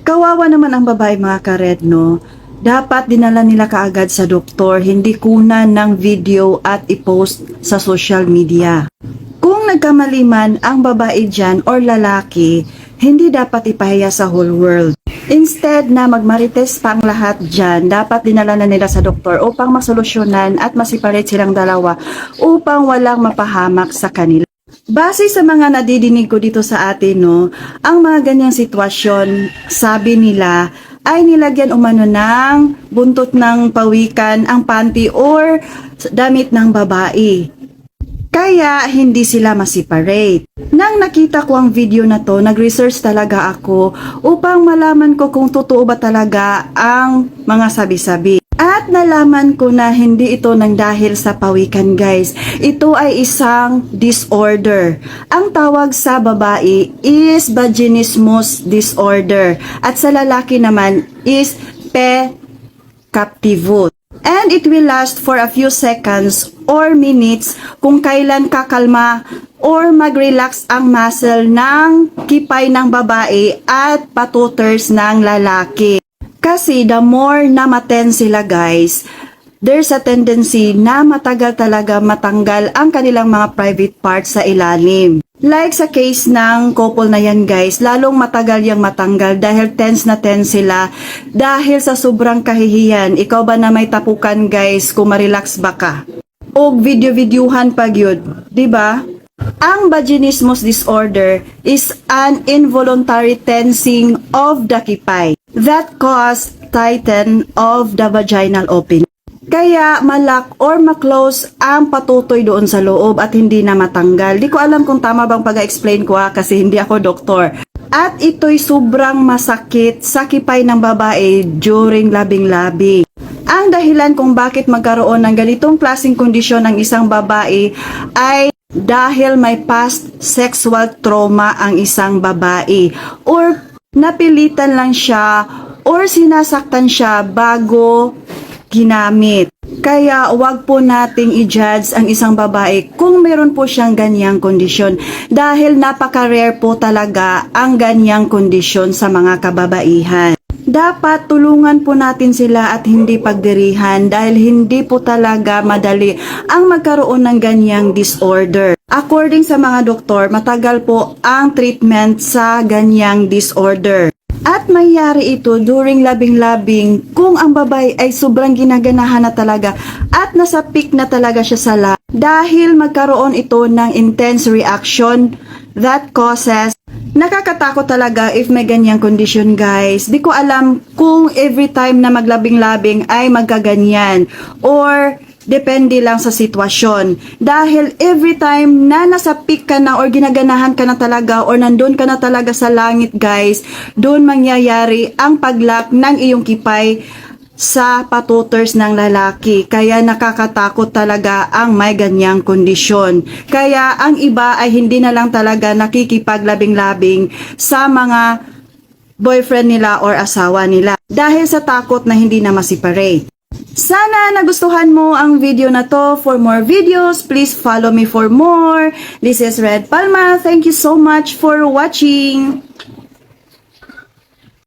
Kawawa naman ang babae mga kared, no? Dapat dinala nila kaagad sa doktor, hindi kunan ng video at i-post sa social media. Kung nagkamali man ang babae dyan or lalaki, hindi dapat ipahiya sa whole world. Instead na magmarites pa ang lahat dyan, dapat dinala na nila sa doktor upang masolusyonan at masiparate silang dalawa upang walang mapahamak sa kanila. Base sa mga nadidinig ko dito sa atin, no, ang mga ganyang sitwasyon, sabi nila, ay nilagyan umano ng buntot ng pawikan ang panty or damit ng babae. Kaya hindi sila masiparate. Nang nakita ko ang video na to, nag-research talaga ako upang malaman ko kung totoo ba talaga ang mga sabi-sabi. At nalaman ko na hindi ito nang dahil sa pawikan, guys. Ito ay isang disorder. Ang tawag sa babae is vaginismus disorder. At sa lalaki naman is captivus. And it will last for a few seconds or minutes kung kailan kakalma or mag-relax ang muscle ng kipay ng babae at patuters ng lalaki. Kasi the more na matense sila, guys, there's a tendency na matagal talaga matanggal ang kanilang mga private parts sa ilalim. Like sa case ng couple na yan, guys, lalong matagal yung matanggal dahil tense na tense sila dahil sa sobrang kahihiyan. Ikaw ba na may tapukan, guys, kung ma-relax ba ka? O video-videohan pag yun, diba? Ang vaginismus disorder is an involuntary tensing of the kipay that cause tighten of the vaginal opening. Kaya malak or maklose ang patutoy doon sa loob at hindi na matanggal. Di ko alam kung tama bang pag-explain ko kasi hindi ako doktor. At ito'y sobrang masakit sa kipay ng babae during labing-labing. Ang dahilan kung bakit magkaroon ng ganitong klaseng kondisyon ng isang babae ay dahil may past sexual trauma ang isang babae or napilitan lang siya or sinasaktan siya bago ginamit. Kaya wag po nating i-judge ang isang babae kung meron po siyang ganyang kondisyon dahil napaka-rare po talaga ang ganyang kondisyon sa mga kababaihan. Dapat tulungan po natin sila at hindi pagdirihan dahil hindi po talaga madali ang magkaroon ng ganyang disorder. According sa mga doktor, matagal po ang treatment sa ganyang disorder. At mayayari ito during labing-labing kung ang babae ay sobrang ginaganahan na talaga at nasa peak na talaga siya sa dahil magkaroon ito ng intense reaction that causes. Nakakatakot talaga if may ganyang kondisyon, guys. Di ko alam kung every time na maglabing-labing ay magkaganyan or depende lang sa sitwasyon. Dahil every time na nasa peak ka na or ginaganahan ka na talaga or nandun ka na talaga sa langit, guys, doon mangyayari ang paglak ng iyong kipay sa patuters ng lalaki. Kaya nakakatakot talaga ang may ganyang kondisyon. Kaya ang iba ay hindi na lang talaga nakikipaglabing-labing sa mga boyfriend nila or asawa nila dahil sa takot na hindi na masiparate. Sana nagustuhan mo ang video na to. For more videos, please follow me for more. This is Red Palma. Thank you so much for watching.